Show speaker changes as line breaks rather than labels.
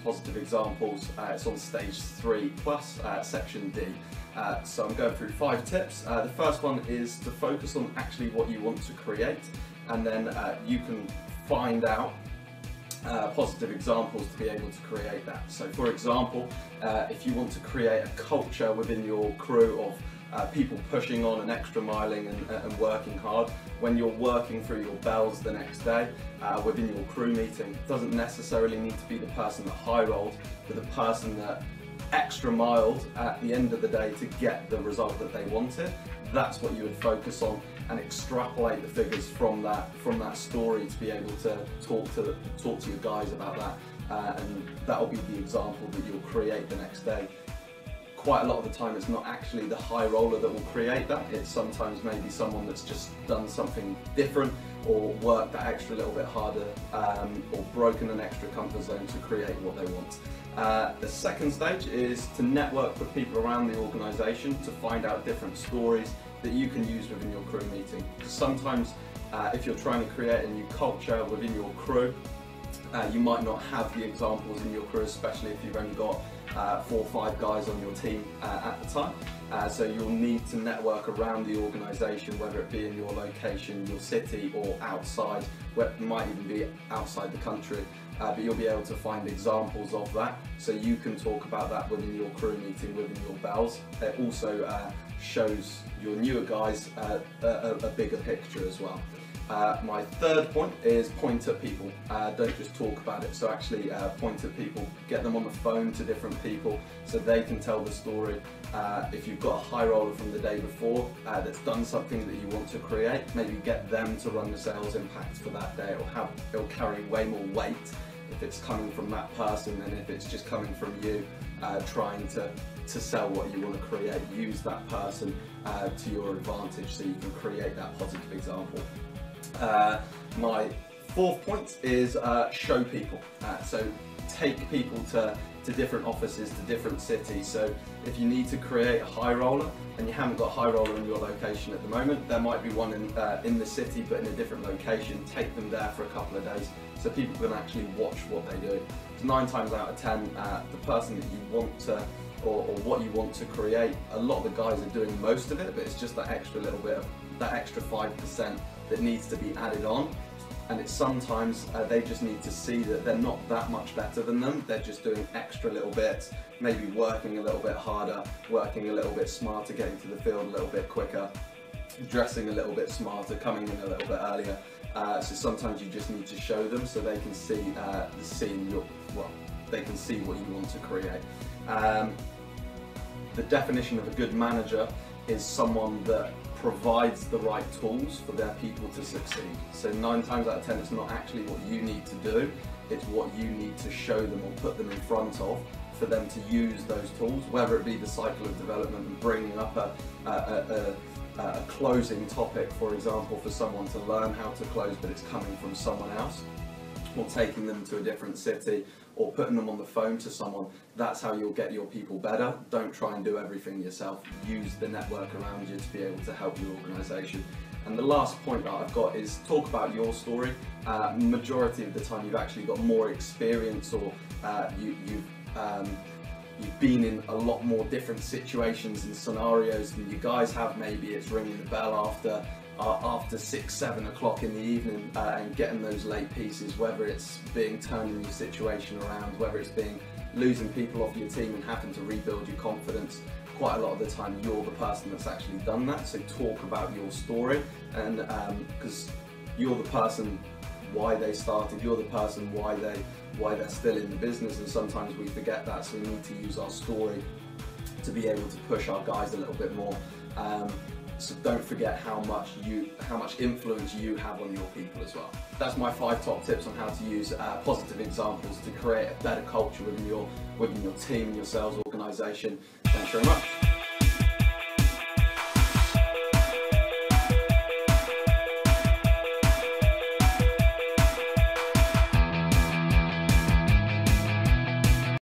positive examples. It's on stage 3 plus, section D. So I'm going through 5 tips. The first one is to focus on actually what you want to create, and then you can find out positive examples to be able to create that. So for example, if you want to create a culture within your crew of people pushing on and extra miling and working hard, when you're working through your bells the next day within your crew meeting, it doesn't necessarily need to be the person that high rolled, but the person that extra miled at the end of the day to get the result that they wanted. That's what you would focus on and extrapolate the figures from that story to be able to talk to your guys about that, and that'll be the example that you'll create the next day. Quite a lot of the time it's not actually the high roller that will create that, it's sometimes maybe someone that's just done something different or worked that extra little bit harder, or broken an extra comfort zone to create what they want. The second stage is to network with people around the organisation to find out different stories that you can use within your crew meeting. Sometimes if you're trying to create a new culture within your crew, you might not have the examples in your crew, especially if you've only got 4 or 5 guys on your team at the time. So you'll need to network around the organisation, whether it be in your location, your city, or outside, where it might even be outside the country. But you'll be able to find examples of that, so you can talk about that within your crew meeting, within your bells. It also shows your newer guys a bigger picture as well. My third point is point at people. Don't just talk about it, so actually point at people. Get them on the phone to different people so they can tell the story. If you've got a high roller from the day before that's done something that you want to create, maybe get them to run the sales impact for that day. It'll carry way more weight if it's coming from that person than if it's just coming from you trying to sell what you want to create. Use that person to your advantage so you can create that positive example. My fourth point is show people. So take people to different offices, to different cities. So if you need to create a high roller and you haven't got a high roller in your location at the moment, there might be one in the city but in a different location. Take them there for a couple of days so people can actually watch what they do. 9 times out of 10, the person that you want to, or what you want to create, a lot of the guys are doing most of it, but it's just that extra little bit of, that extra 5% that needs to be added on. And it's sometimes they just need to see that they're not that much better than them, they're just doing extra little bits, maybe working a little bit harder, working a little bit smarter, getting to the field a little bit quicker, dressing a little bit smarter, coming in a little bit earlier. So sometimes you just need to show them so they can see they can see what you want to create. The definition of a good manager is someone that provides the right tools for their people to succeed. So 9 times out of 10 it's not actually what you need to do, it's what you need to show them or put them in front of for them to use those tools, whether it be the cycle of development and bringing up a closing topic, for example, for someone to learn how to close but it's coming from someone else, or taking them to a different city, or putting them on the phone to someone. That's how you'll get your people better. Don't try and do everything yourself. Use the network around you to be able to help your organisation. And the last point that I've got is talk about your story. Majority of the time you've actually got more experience, or you've been in a lot more different situations and scenarios than you guys have. Maybe it's ringing the bell after 6, 7 o'clock in the evening and getting those late pieces, whether it's being turning your situation around, whether it's losing people off your team and having to rebuild your confidence. Quite a lot of the time you're the person that's actually done that, so talk about your story, and because you're the person why they started, you're the person why they're still in the business, and sometimes we forget that, so we need to use our story to be able to push our guys a little bit more. So don't forget how much influence you have on your people as well. That's my 5 top tips on how to use positive examples to create a better culture within your team and your sales organisation. Thanks very much.